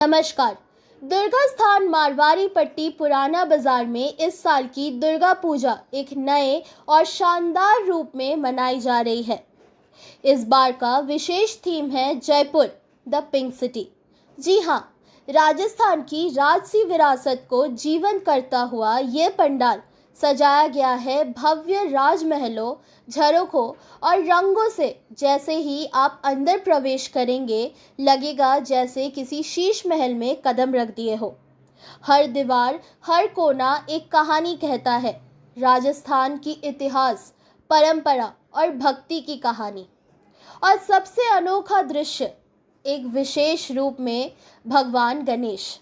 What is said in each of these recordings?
नमस्कार। दुर्गा स्थान मारवाड़ी पट्टी पुराना बाजार में इस साल की दुर्गा पूजा एक नए और शानदार रूप में मनाई जा रही है। इस बार का विशेष थीम है जयपुर द पिंक सिटी। जी हाँ, राजस्थान की राजसी विरासत को जीवंत करता हुआ ये पंडाल सजाया गया है भव्य राजमहलों, झरोखों और रंगों से। जैसे ही आप अंदर प्रवेश करेंगे, लगेगा जैसे किसी शीश महल में कदम रख दिए हो। हर दीवार, हर कोना एक कहानी कहता है, राजस्थान की इतिहास, परंपरा और भक्ति की कहानी। और सबसे अनोखा दृश्य, एक विशेष रूप में भगवान गणेश,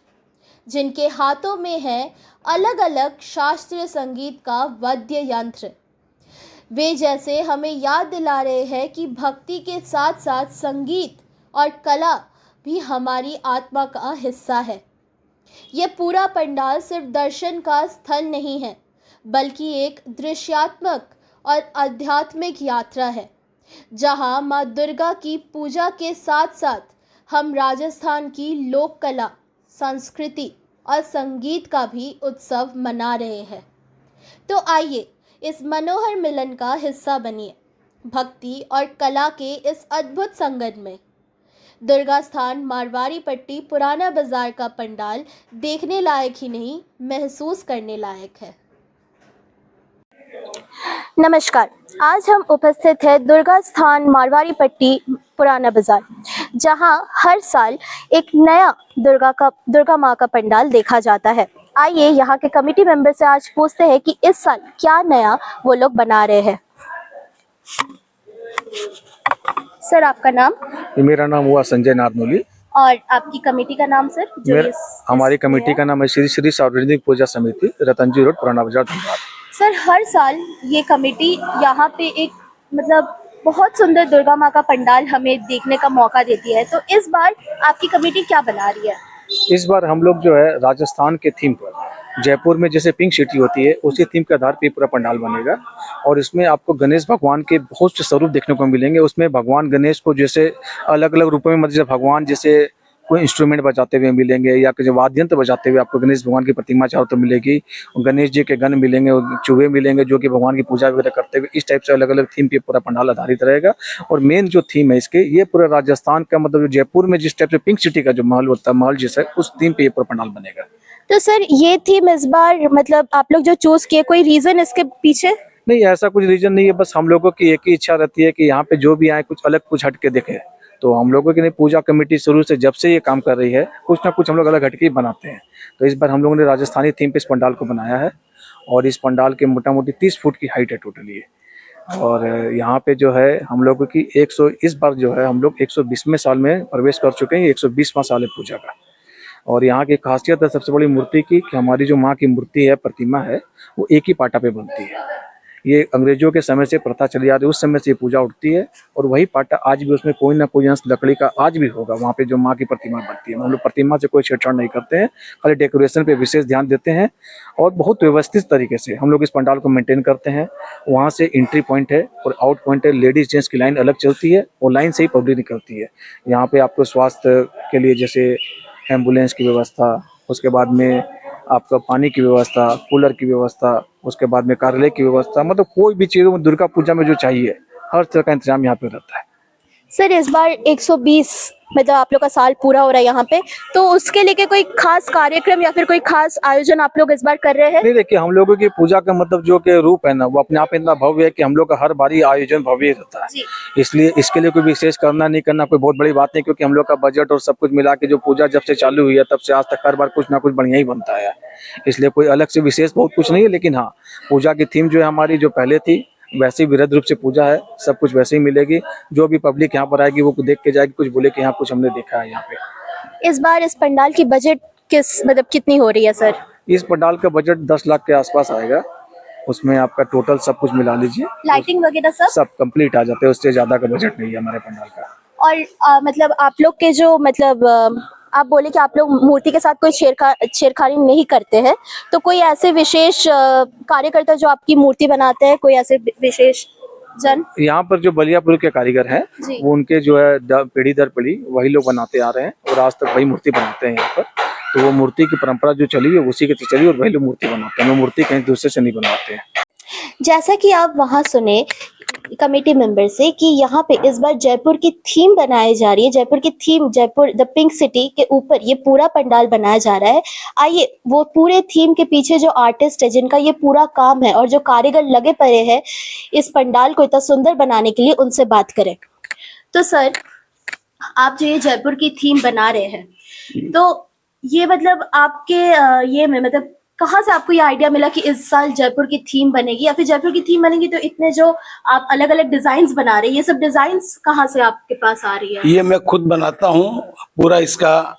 जिनके हाथों में है अलग अलग शास्त्रीय संगीत का वाद्य यंत्र। वे जैसे हमें याद दिला रहे हैं कि भक्ति के साथ साथ संगीत और कला भी हमारी आत्मा का हिस्सा है। ये पूरा पंडाल सिर्फ दर्शन का स्थल नहीं है, बल्कि एक दृश्यात्मक और आध्यात्मिक यात्रा है, जहां मां दुर्गा की पूजा के साथ साथ हम राजस्थान की लोक कला, संस्कृति और संगीत का भी उत्सव मना रहे हैं। तो आइए इस मनोहर मिलन का हिस्सा बनिए, भक्ति और कला के इस अद्भुत संगम में। दुर्गा स्थान मारवाड़ी पट्टी पुराना बाजार का पंडाल देखने लायक ही नहीं, महसूस करने लायक है। नमस्कार, आज हम उपस्थित हैं दुर्गा स्थान मारवाड़ी पट्टी पुराना बाजार, जहां हर साल एक नया दुर्गा माँ का पंडाल देखा जाता है। आइए यहाँ के कमेटी मेंबर से आज पूछते हैं कि इस साल क्या नया वो लोग बना रहे हैं। सर, आपका नाम? मेरा नाम हुआ संजय नारनोली। और आपकी कमेटी का नाम सर? हमारी कमेटी का नाम है श्री श्री सार्वजनिक पूजा समिति, रतनजी रोड, पुराना बाजार, धनबाद। सर, हर साल ये कमेटी यहाँ पे एक बहुत सुंदर दुर्गा माँ का पंडाल हमें देखने का मौका देती है। तो इस बार आपकी कमेटी क्या बना रही है? इस बार हम लोग जो है राजस्थान के थीम पर, जयपुर में जैसे पिंक सिटी होती है उसी थीम के आधार पे पूरा पंडाल बनेगा। और इसमें आपको गणेश भगवान के बहुत से स्वरूप देखने को मिलेंगे। उसमें भगवान गणेश को जैसे अलग अलग रूपों में, मतलब भगवान जैसे कोई इंस्ट्रूमेंट बजाते हुए मिलेंगे या कुछ वाद्य यंत्र बजाते हुए आपको गणेश भगवान की प्रतिमा चारों तरफ मिलेगी। गणेश जी के गण मिलेंगे, चूहे मिलेंगे जो कि भगवान की पूजा वगैरह करते हुए। इस टाइप से अलग अलग थीम पे पूरा पंडाल आधारित रहेगा। और मेन जो थीम है इसके, ये पूरा राजस्थान का, मतलब जयपुर में जिस टाइप से पिंक सिटी का जो महल होता है, महल जैसा, उस थीम पे ये पूरा पंडाल बनेगा। तो सर, ये थीम इस बार आप लोग जो चूज किए, कोई रीजन इसके पीछे? नहीं, ऐसा कुछ रीजन नहीं है, बस हम लोगों की एक ही इच्छा रहती है कि यहाँ पे जो भी आए कुछ अलग, कुछ हटके दिखे। तो हम लोगों की पूजा कमेटी शुरू से जब से ये काम कर रही है, कुछ ना कुछ हम लोग अलग हटके ही बनाते हैं। तो इस बार हम लोगों ने राजस्थानी थीम पे इस पंडाल को बनाया है। और इस पंडाल के मोटा मोटी 30 फुट की हाइट है टोटली। और यहाँ पे जो है हम लोगों की इस बार जो है हम लोग 120वें साल में प्रवेश कर चुके हैं। 120वां साल है पूजा का। और यहाँ की खासियत है सबसे बड़ी मूर्ति की, कि हमारी जो माँ की मूर्ति है, प्रतिमा है, वो एक ही पाटा पे बनती है। ये अंग्रेजों के समय से प्रथा चली आ रही है, उस समय से ये पूजा उठती है। और वही पाटा आज भी, उसमें कोई ना कोई अंश लकड़ी का आज भी होगा वहाँ पे जो माँ की प्रतिमा बनती है। हम लोग प्रतिमा से कोई छेड़छाड़ नहीं करते हैं, खाली डेकोरेशन पे विशेष ध्यान देते हैं। और बहुत व्यवस्थित तरीके से हम लोग इस पंडाल को मेंटेन करते हैं। वहाँ से एंट्री पॉइंट है और आउट पॉइंट है, लेडीज जेंट्स की लाइन अलग चलती है और लाइन से ही पब्लिक निकलती है। यहाँ पे आपको स्वास्थ्य के लिए जैसे एम्बुलेंस की व्यवस्था, उसके बाद में आपका पानी की व्यवस्था, कूलर की व्यवस्था, उसके बाद में कार्यालय की व्यवस्था, मतलब कोई भी चीज़ दुर्गा पूजा में जो चाहिए हर तरह का इंतजाम यहाँ पे रहता है। सर, इस बार 120 आप लोग का साल पूरा हो रहा है यहाँ पे, तो उसके लिए कोई खास कार्यक्रम या फिर कोई खास आयोजन आप लोग इस बार कर रहे हैं? नहीं, देखिए, हम लोगों की पूजा का मतलब जो के रूप है ना, वो अपने आप इतना भव्य है कि हम लोग का हर बारी आयोजन भव्य रहता है। इसलिए इसके लिए कोई विशेष करना नहीं करना कोई बहुत बड़ी बात नहीं, क्योंकि हम लोग का बजट और सब कुछ मिला के जो पूजा जब से चालू हुई है तब से आज तक हर बार कुछ ना कुछ बढ़िया ही बनता है। इसलिए कोई अलग से विशेष बहुत कुछ नहीं है। लेकिन हाँ, पूजा की थीम जो है हमारी जो पहले थी वैसे ही विरध रूप से पूजा है, सब कुछ वैसे ही मिलेगी। जो भी पब्लिक यहाँ पर आएगी वो देख के जाएगी, कुछ बोले कि यहाँ कुछ हमने देखा है यहाँ पे। इस बार इस पंडाल की बजट कितनी हो रही है सर? इस पंडाल का बजट 10 लाख के आसपास आएगा। उसमें आपका टोटल सब कुछ मिला लीजिए, लाइटिंग वगैरह सब कंप्लीट आ जाते हैं। उससे ज्यादा का बजट नहीं है हमारे पंडाल का। और आप लोग के जो आप बोले कि आप लोग मूर्ति के साथ कोई छेड़खानी नहीं करते हैं, तो कोई ऐसे विशेष कार्यकर्ता जो आपकी मूर्ति बनाते हैं, कोई ऐसे विशेष जन? यहाँ पर जो बलियापुर के कारीगर हैं जी। वो उनके जो है पीढ़ी दर पीढ़ी वही लोग बनाते आ रहे हैं और आज तक वही मूर्ति बनाते हैं यहाँ पर। तो वो मूर्ति की परंपरा जो चली है उसी के चली और वही लोग मूर्ति बनाते हैं, वो मूर्ति कहीं दूसरे से नहीं बनवाते हैं। जैसा कि आप वहां सुने कमेटी मेंबर से कि यहाँ पे इस बार जयपुर की थीम बनाई जा रही है, जयपुर की theme, Jaipur the pink city के ऊपर ये पूरा पंडाल बनाया जा रहा है। आइए वो पूरे थीम के पीछे जो आर्टिस्ट है, जिनका ये पूरा काम है और जो कारीगर लगे पड़े हैं इस पंडाल को इतना सुंदर बनाने के लिए, उनसे बात करें। तो सर, आप जो ये जयपुर की थीम बना रहे हैं, तो ये मतलब आपके ये में मतलब कहाँ से आपको ये आइडिया मिला कि इस साल जयपुर की थीम बनेगी, या फिर जयपुर की थीम बनेगी तो इतने जो आप अलग अलग डिजाइन्स बना रहे हैं, ये सब डिजाइन्स कहाँ से आपके पास आ रही है? ये मैं खुद बनाता हूँ, पूरा इसका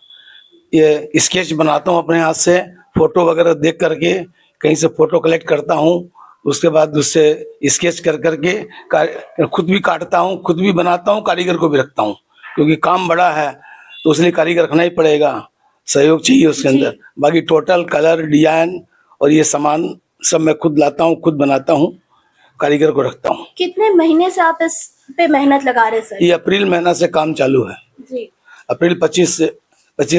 ये स्केच बनाता हूँ अपने हाथ से, फोटो वगैरह देख करके कहीं से फोटो कलेक्ट करता हूँ, उसके बाद उससे स्केच कर करके खुद भी काटता हूँ, खुद भी बनाता हूँ, कारीगर को भी रखता हूँ, क्योंकि काम बड़ा है तो उसलिए कारीगर रखना ही पड़ेगा, सहयोग चाहिए उसके अंदर। बाकी टोटल कलर, डिजाइन और ये सामान सब मैं खुद लाता हूँ, खुद बनाता हूँ, कारीगर को रखता हूँ। कितने महीने से आप इस पे मेहनत लगा रहे हैं सर? ये अप्रैल महीना से काम चालू है जी। अप्रैल 25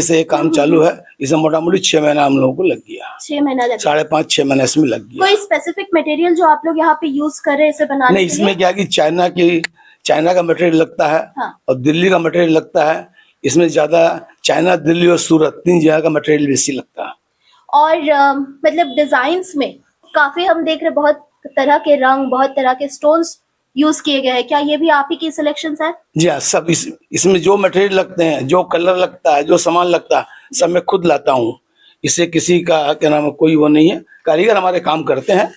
से ये काम चालू है। इसमें मोटा मोटी 6 महीना हम लोगों को लग गया। 6 महीना लगा? 5.5-6 महीने इसमें लग गया। कोई स्पेसिफिक मटेरियल जो आप लोग यहाँ पे यूज कर रहे हैं इसे बनाने नहीं, के इसमें लिए? क्या कि चाइना का मटेरियल लगता है। हाँ। और दिल्ली का मटेरियल लगता है। इसमें ज्यादा चाइना, दिल्ली और सूरत 3 जगह का मटेरियल बेसी लगता है। और मतलब डिजाइन्स में काफी हम देख रहे हैं, बहुत तरह के रंग, बहुत तरह के स्टोन्स यूज किए गए हैं। क्या ये भी आप ही की सिलेक्शंस है? जी हाँ, सब इसमें जो मटेरियल लगते हैं, जो कलर लगता है, जो सामान लगता है, सब मैं खुद लाता हूँ। इससे किसी का क्या नाम है, कोई वो नहीं है, कारीगर हमारे काम करते हैं।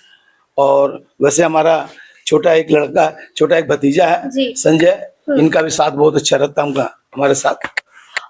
और वैसे हमारा छोटा एक भतीजा है संजय, इनका भी साथ बहुत अच्छा रहता है उनका हमारे साथ।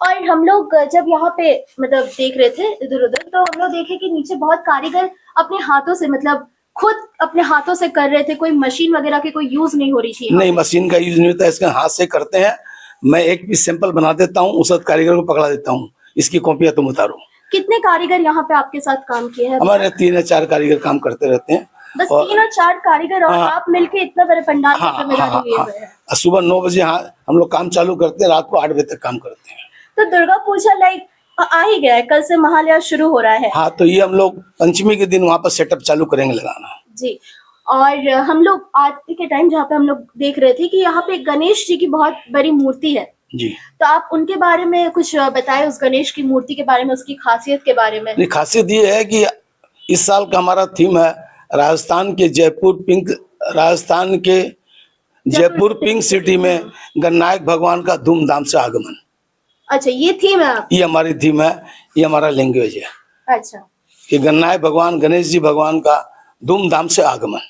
और हम लोग जब यहाँ पे मतलब देख रहे थे इधर उधर, तो हम लोग देखे कि नीचे बहुत कारीगर अपने हाथों से, मतलब खुद अपने हाथों से कर रहे थे, कोई मशीन वगैरह की कोई यूज नहीं हो रही थी? नहीं, मशीन का यूज नहीं होता, इसका हाथ से करते हैं। मैं एक पीस सैंपल बना देता हूँ, उस वक्त कारीगर को पकड़ा देता हूँ, इसकी कॉपियां तुम उतारो। कितने कारीगर यहाँ पे आपके साथ काम किए हैं? हमारे 3 या 4 कारीगर काम करते रहते हैं। बस 3 और 4 कारीगर, और आप मिलके इतना बड़े पंडाल की जिम्मेदारी लिए हुए हैं। सुबह 9 बजे हम लोग काम चालू करते हैं, रात को 8 बजे तक काम करते हैं। तो दुर्गा पूजा लाइक आ ही गया है, कल से महालया शुरू हो रहा है। हाँ, तो ये हम लोग पंचमी के दिन वहाँ पर सेटअप चालू करेंगे लगाना जी। और हम लोग आरती के टाइम जहाँ पे हम लोग देख रहे थे कि यहाँ पे गणेश जी की बहुत बड़ी मूर्ति है जी। तो आप उनके बारे में कुछ बताएं, उस गणेश की मूर्ति के बारे में, उसकी खासियत के बारे में। नहीं, खासियत ये है कि इस साल का हमारा थीम है राजस्थान के जयपुर पिंक सिटी में गणनायक भगवान का धूमधाम से आगमन। अच्छा, ये थीम है? ये हमारी थीम है, ये हमारा लैंग्वेज है। अच्छा। कि गणनायक भगवान गणेश जी भगवान का धूमधाम से आगमन।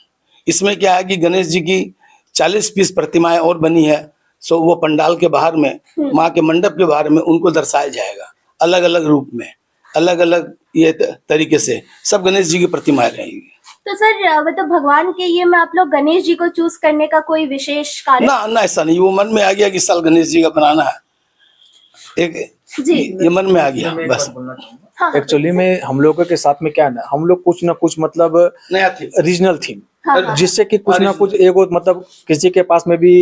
इसमें क्या है कि गणेश जी की 40 पीस प्रतिमाएं और बनी है, सो वो पंडाल के बाहर में, माँ के मंडप के बाहर में उनको दर्शाया जाएगा, अलग अलग रूप में, अलग अलग ये तरीके से सब गणेश जी की प्रतिमाएं रहेंगी। तो सर मतलब भगवान के ये में आप लोग गणेश जी को चूज करने का कोई विशेष कारण? ना, ऐसा नहीं, वो मन में आ गया कि इस साल गणेश जी का बनाना है, ये मन में आ गया बस। एक्चुअली में हम लोगों के साथ में क्या है ना, हम लोग कुछ ना कुछ मतलब नया रीजनल थीम, जिससे कि कुछ ना हाँ, कुछ एक मतलब किसी के पास में भी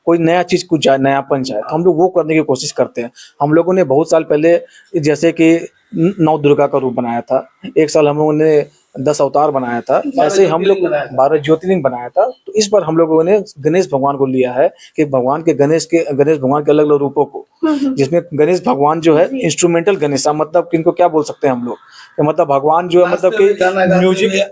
कोई नया चीज कुछ जाए, नयापन जाए, तो हम लोग वो करने की कोशिश करते हैं। हम लोगों ने बहुत साल पहले जैसे कि 9 दुर्गा का रूप बनाया था, एक साल हम लोगों ने 10 अवतार बनाया था, ऐसे हम लोग 12 ज्योतिर्लिंग बनाया था। तो इस बार हम लोगों ने गणेश भगवान को लिया है कि गणेश भगवान के अलग अलग रूपों को, जिसमें गणेश भगवान जो है इंस्ट्रूमेंटल गणेश, मतलब इनको क्या बोल सकते हैं हम लोग, मतलब भगवान जो है मतलब कि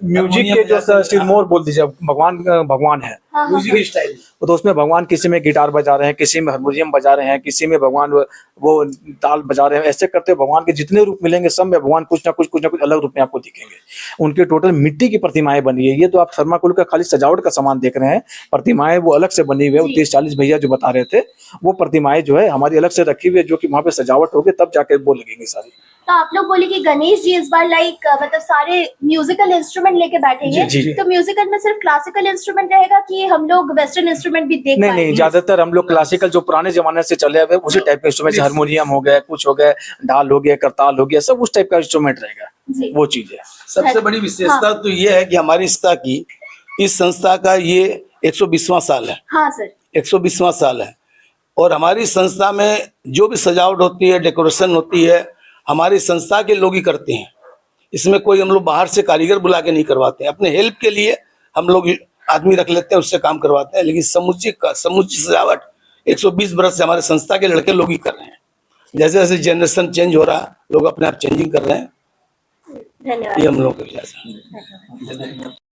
म्यूजिक के जो सिरमौर बोल दीजिए, भगवान है म्यूजिक स्टाइल। तो उसमें भगवान किसी में गिटार बजा रहे हैं, किसी में हारमोनियम बजा रहे हैं, किसी में भगवान वो ताल बजा रहे हैं, ऐसे करते भगवान के जितने रूप मिलेंगे सब में भगवान कुछ ना कुछ अलग रूप में आपको दिखेंगे। उनके टोटल मिट्टी की प्रतिमाएं बनी है, ये तो आप थर्माकोल का खाली सजावट का सामान देख रहे हैं, प्रतिमाएं वो अलग से बनी हुई है। 30-40 भैया जो बता रहे थे, वो प्रतिमाएं जो है हमारी अलग से रखी हुई है, जो कि वहाँ पे सजावट होगी तब जाके वो लगेंगी सारी। तो आप लोग बोले कि गणेश जी इस बार लाइक मतलब सारे म्यूजिकल इंस्ट्रूमेंट लेके बैठेंगे, तो म्यूजिकल में सिर्फ क्लासिकल इंस्ट्रूमेंट रहेगा कि हम लोग वेस्टर्न इंस्ट्रूमेंट भी देख पाएंगे? नहीं, ज्यादातर हम लोग क्लासिकल जो पुराने जमाने से चले हुए उसी टाइप के इंस्ट्रूमेंट, हारमोनियम हो गया, कुछ हो गया, ढाल हो गया, करताल हो गया, सब उस टाइप का इंस्ट्रूमेंट रहेगा, वो चीज है। सबसे बड़ी विशेषता तो ये है कि हमारी इस संस्था का ये 120वां साल है। हाँ सर। 120वां साल है और हमारी संस्था में जो भी सजावट होती है, डेकोरेशन होती है, हमारी संस्था के लोग ही करते हैं। इसमें कोई हम लोग बाहर से कारीगर बुला के नहीं करवाते हैं। अपने हेल्प के लिए हम लोग आदमी रख लेते हैं, उससे काम करवाते हैं, लेकिन समूची सजावट 120 बरस से हमारे संस्था के लड़के लोग ही कर रहे हैं। जैसे जैसे जनरेशन चेंज हो रहा, लोग अपने आप चेंजिंग कर रहे हैं। धन्यवाद। ये हम लोग का